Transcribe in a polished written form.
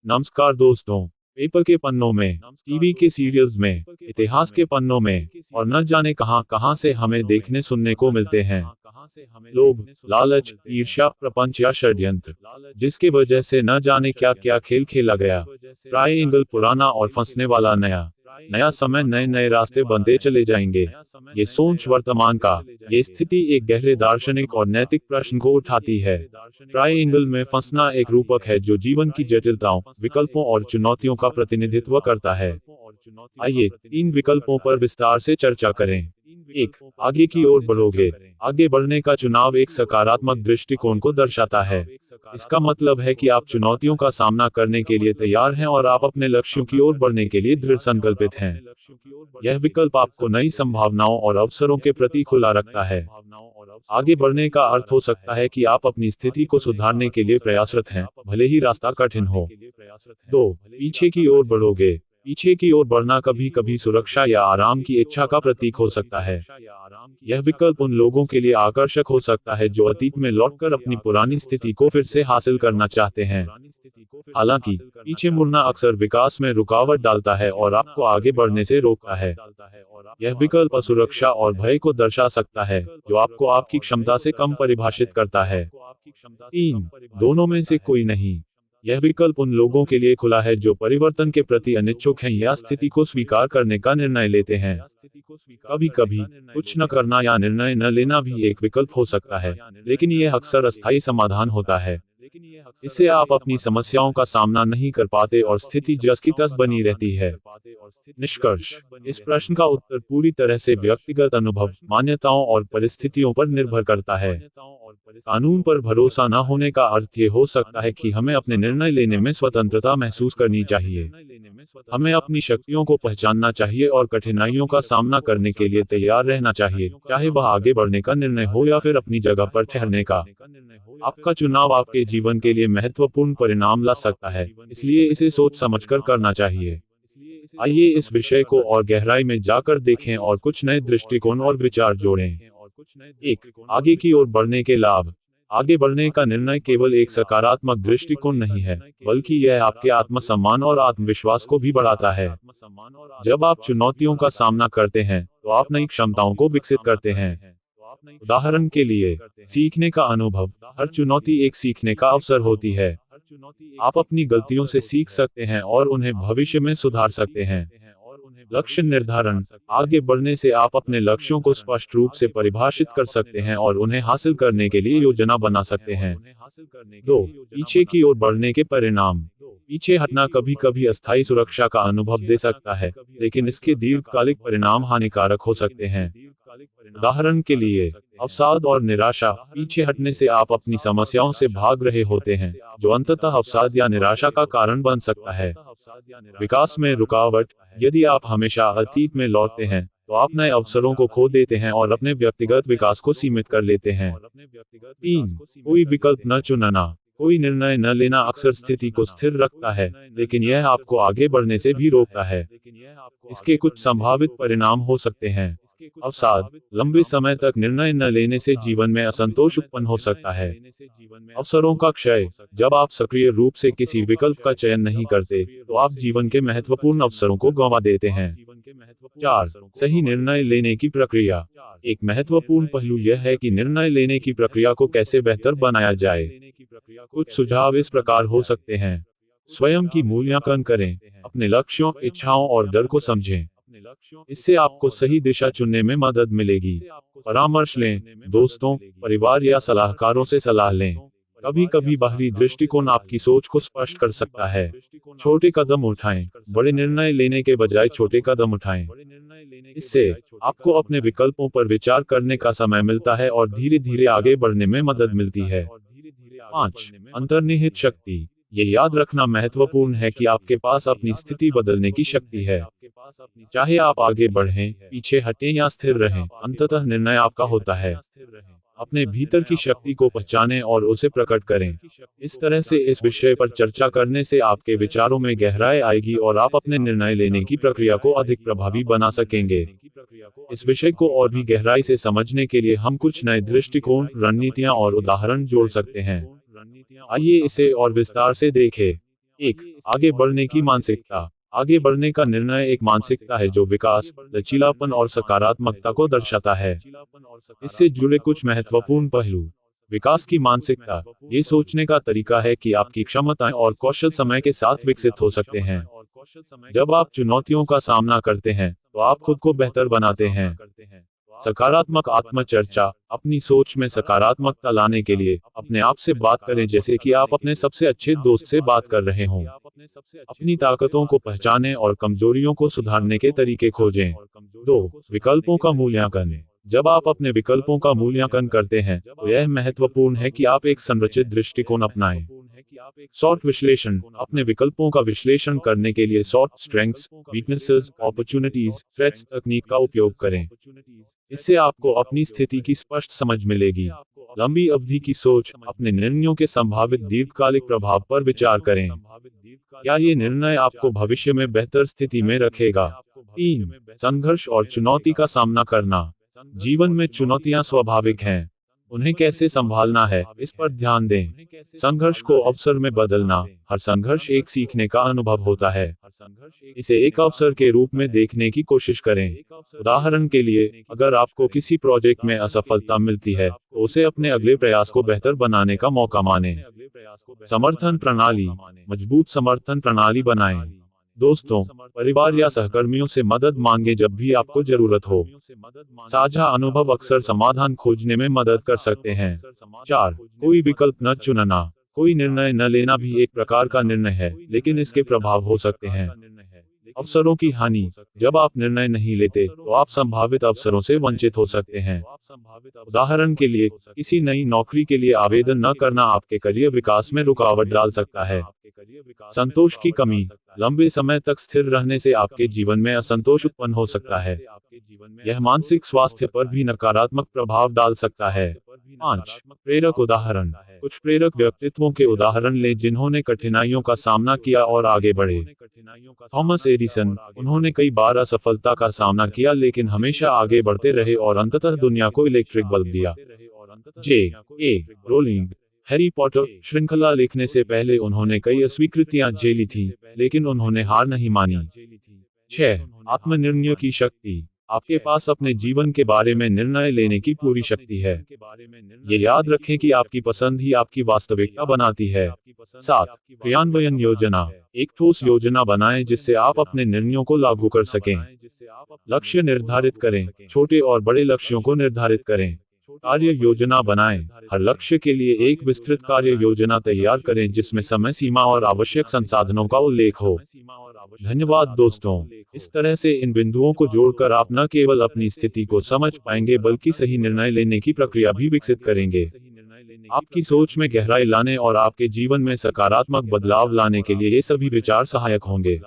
नमस्कार दोस्तों। पेपर के पन्नों में, टीवी के सीरियल्स में, इतिहास के पन्नों में और न जाने कहां कहां से हमें देखने सुनने को मिलते हैं लोभ, लालच, ईर्ष्या, प्रपंच या षड्यंत्र, जिसके वजह से न जाने क्या क्या खेल खेला गया। ट्रायंगल पुराना और फंसने वाला नया। नया समय, नए नए रास्ते बनते चले जाएंगे। ये सोच वर्तमान का, ये स्थिति एक गहरे दार्शनिक और नैतिक प्रश्न को उठाती है। ट्रायंगल में फंसना एक रूपक है जो जीवन की जटिलताओं, विकल्पों और चुनौतियों का प्रतिनिधित्व करता है। आइए इन विकल्पों पर विस्तार से चर्चा करें। एक, आगे की ओर बढ़ोगे। आगे बढ़ने का चुनाव एक सकारात्मक दृष्टिकोण को दर्शाता है। इसका मतलब है कि आप चुनौतियों का सामना करने के लिए तैयार हैं और आप अपने लक्ष्यों की ओर बढ़ने के लिए दृढ़ संकल्पित हैं। यह विकल्प आपको नई संभावनाओं और अवसरों के प्रति खुला रखता है। आगे बढ़ने का अर्थ हो सकता है कि आप अपनी स्थिति को सुधारने के लिए प्रयासरत हैं, भले ही रास्ता कठिन हो। 2, पीछे की ओर बढ़ोगे। पीछे की ओर बढ़ना कभी कभी सुरक्षा या आराम की इच्छा का प्रतीक हो सकता है। यह विकल्प उन लोगों के लिए आकर्षक हो सकता है जो अतीत में लौटकर अपनी पुरानी स्थिति को फिर से हासिल करना चाहते हैं। हालांकि पीछे मुड़ना अक्सर विकास में रुकावट डालता है और आपको आगे बढ़ने से रोकता है। यह विकल्प असुरक्षा और भय को दर्शा सकता है, जो आपको आपकी क्षमता से कम परिभाषित करता है। 3, दोनों में से कोई नहीं। यह विकल्प उन लोगों के लिए खुला है जो परिवर्तन के प्रति अनिच्छुक हैं या स्थिति को स्वीकार करने का निर्णय लेते हैं। कभी कभी कुछ न करना या निर्णय न लेना भी एक विकल्प हो सकता है, लेकिन यह अक्सर अस्थायी समाधान होता है। इससे आप अपनी समस्याओं का सामना नहीं कर पाते और स्थिति जस की तस बनी रहती है। निष्कर्ष, इस प्रश्न का उत्तर पूरी तरह से व्यक्तिगत अनुभव, मान्यताओं और परिस्थितियों पर निर्भर करता है। कानून पर भरोसा न होने का अर्थ ये हो सकता है कि हमें अपने निर्णय लेने में स्वतंत्रता महसूस करनी चाहिए। हमें अपनी शक्तियों को पहचानना चाहिए और कठिनाइयों का सामना करने के लिए तैयार रहना चाहिए, चाहे वह आगे बढ़ने का निर्णय हो या फिर अपनी जगह पर ठहरने का। आपका चुनाव आपके जीवन के लिए महत्वपूर्ण परिणाम ला सकता है, इसलिए इसे सोच समझकर करना चाहिए। आइए इस विषय को और गहराई में जाकर देखें और कुछ नए दृष्टिकोण और विचार जोड़ें। 1, आगे की ओर बढ़ने के लाभ। आगे बढ़ने का निर्णय केवल एक सकारात्मक दृष्टिकोण नहीं है, बल्कि यह आपके आत्मसम्मान और आत्मविश्वास को भी बढ़ाता है। जब आप चुनौतियों का सामना करते हैं, तो आप नई क्षमताओं को विकसित करते हैं। उदाहरण के लिए, सीखने का अनुभव। हर चुनौती एक सीखने का अवसर होती है। आप अपनी गलतियों से सीख सकते हैं और उन्हें भविष्य में सुधार सकते हैं। लक्ष्य निर्धारण। आगे बढ़ने से आप अपने लक्ष्यों को स्पष्ट रूप से परिभाषित कर सकते हैं और उन्हें हासिल करने के लिए योजना बना सकते हैं। 2, पीछे की ओर बढ़ने के परिणाम। पीछे हटना कभी कभी अस्थायी सुरक्षा का अनुभव दे सकता है, लेकिन इसके दीर्घकालिक परिणाम हानिकारक हो सकते हैं। उदाहरण के लिए, अवसाद और निराशा। पीछे हटने से आप अपनी समस्याओं से भाग रहे होते हैं, जो अंततः अवसाद या निराशा का कारण बन सकता है। विकास में रुकावट। यदि आप हमेशा अतीत में लौटते हैं, तो आप नए अवसरों को खो देते हैं और अपने व्यक्तिगत विकास को सीमित कर लेते हैं। 3, कोई विकल्प न चुनना। कोई निर्णय न लेना अक्सर स्थिति को स्थिर रखता है, लेकिन यह आपको आगे बढ़ने से भी रोकता है। इसके कुछ संभावित परिणाम हो सकते हैं। अवसाद। लंबे समय तक निर्णय न लेने से जीवन में असंतोष उत्पन्न हो सकता है। अवसरों का क्षय। जब आप सक्रिय रूप से किसी विकल्प का चयन नहीं करते, तो आप जीवन के महत्वपूर्ण अवसरों को गंवा देते हैं। 4, सही निर्णय लेने की प्रक्रिया। एक महत्वपूर्ण पहलू यह है कि निर्णय लेने की प्रक्रिया को कैसे बेहतर बनाया जाए। कुछ सुझाव इस प्रकार हो सकते हैं। स्वयं की मूल्यांकन करें। अपने लक्ष्यों, इच्छाओं और डर को समझें। इससे आपको सही दिशा चुनने में मदद मिलेगी। परामर्श लें। दोस्तों, परिवार या सलाहकारों से सलाह लें। कभी कभी बाहरी दृष्टिकोण आपकी सोच को स्पष्ट कर सकता है। छोटे कदम उठाएं। बड़े निर्णय लेने के बजाय छोटे कदम उठाएं। इससे आपको अपने विकल्पों पर विचार करने का समय मिलता है और धीरे धीरे आगे बढ़ने में मदद मिलती है। 5, अंतर्निहित शक्ति। ये याद रखना महत्वपूर्ण है कि आपके पास अपनी स्थिति बदलने की शक्ति है। चाहे आप आगे बढ़ें, पीछे हटें या स्थिर रहें, अंततः निर्णय आपका होता है। अपने भीतर की शक्ति को पहचानें और उसे प्रकट करें। इस तरह से इस विषय पर चर्चा करने से आपके विचारों में गहराई आएगी और आप अपने निर्णय लेने की प्रक्रिया को अधिक प्रभावी बना सकेंगे। इस विषय को और भी गहराई से समझने के लिए हम कुछ नए दृष्टिकोण, रणनीतियां और उदाहरण जोड़ सकते हैं। आइए इसे और विस्तार से देखें। एक, आगे बढ़ने की मानसिकता। आगे बढ़ने का निर्णय एक मानसिकता है जो विकास, लचीलापन और सकारात्मकता को दर्शाता है। इससे जुड़े कुछ महत्वपूर्ण पहलू। विकास की मानसिकता, ये सोचने का तरीका है कि आपकी क्षमताएं और कौशल समय के साथ विकसित हो सकते हैं। जब आप चुनौतियों का सामना करते हैं, तो आप खुद को बेहतर बनाते हैं। सकारात्मक आत्मचर्चा, अपनी सोच में सकारात्मकता लाने के लिए अपने आप से बात करें जैसे कि आप अपने सबसे अच्छे दोस्त से बात कर रहे हों। अपनी ताकतों को पहचानें और कमजोरियों को सुधारने के तरीके खोजें। 2. विकल्पों का मूल्यांकन। जब आप अपने विकल्पों का मूल्यांकन करते हैं, तो यह महत्वपूर्ण है कि आप एक संरचित दृष्टिकोण अपनाएं। सॉट विश्लेषण, अपने विकल्पों का विश्लेषण करने के लिए सॉट, स्ट्रेंथ्स, वीकनेसेस, अपॉर्चुनिटीज, थ्रेट्स तकनीक का उपयोग करें। इससे आपको अपनी स्थिति की स्पष्ट समझ मिलेगी। लंबी अवधि की सोच, अपने निर्णयों के संभावित दीर्घकालिक प्रभाव पर विचार करें। क्या ये निर्णय आपको भविष्य में बेहतर स्थिति में रखेगा? 3. संघर्ष और चुनौती का सामना करना। जीवन में चुनौतियां स्वाभाविक हैं। उन्हें कैसे संभालना है, इस पर ध्यान दें। संघर्ष को अवसर में बदलना। हर संघर्ष एक सीखने का अनुभव होता है। इसे एक अवसर के रूप में देखने की कोशिश करें। उदाहरण के लिए, अगर आपको किसी प्रोजेक्ट में असफलता मिलती है, तो उसे अपने अगले प्रयास को बेहतर बनाने का मौका मानें। समर्थन प्रणाली, मजबूत समर्थन प्रणाली बनाएं। दोस्तों, परिवार या सहकर्मियों से मदद मांगें जब भी आपको जरूरत हो। साझा अनुभव अक्सर समाधान खोजने में मदद कर सकते हैं। 4. कोई विकल्प न चुनना। कोई निर्णय न लेना भी एक प्रकार का निर्णय है, लेकिन इसके प्रभाव हो सकते हैं। अवसरों की हानि, जब आप निर्णय नहीं लेते, तो आप संभावित अवसरों से वंचित हो सकते हैं। उदाहरण के लिए, किसी नई नौकरी के लिए आवेदन न करना आपके करियर विकास में रुकावट डाल सकता है। संतोष की कमी, लंबे समय तक स्थिर रहने से आपके जीवन में असंतोष उत्पन्न हो सकता है। यह मानसिक स्वास्थ्य पर भी नकारात्मक प्रभाव डाल सकता है। 5. प्रेरक उदाहरण। कुछ प्रेरक व्यक्तित्वों के उदाहरण लें जिन्होंने कठिनाइयों का सामना किया और आगे बढ़े। थॉमस एडिसन, उन्होंने कई बार असफलता का सामना किया लेकिन हमेशा आगे बढ़ते रहे और अंततः दुनिया को इलेक्ट्रिक बल्ब दिया। J.A. रोलिंग, हैरी पॉटर श्रृंखला लिखने से पहले उन्होंने कई अस्वीकृतियां झेली थीं, लेकिन उन्होंने हार नहीं मानी। 6. आत्मनिर्णय की शक्ति। आपके पास अपने जीवन के बारे में निर्णय लेने की पूरी शक्ति है। ये याद रखें कि आपकी पसंद ही आपकी वास्तविकता बनाती है। 7. क्रियान्वयन योजना। एक ठोस योजना बनाएं जिससे आप अपने निर्णयों को लागू कर सकें। लक्ष्य निर्धारित करें, छोटे और बड़े लक्ष्यों को निर्धारित करें। कार्य योजना बनाएं, हर लक्ष्य के लिए एक विस्तृत कार्य योजना तैयार करें जिसमें समय सीमा और आवश्यक संसाधनों का उल्लेख हो। धन्यवाद दोस्तों, इस तरह से इन बिंदुओं को जोड़कर आप न केवल अपनी स्थिति को समझ पाएंगे बल्कि सही निर्णय लेने की प्रक्रिया भी विकसित करेंगे। आपकी सोच में गहराई लाने और आपके जीवन में सकारात्मक बदलाव लाने के लिए ये सभी विचार सहायक होंगे।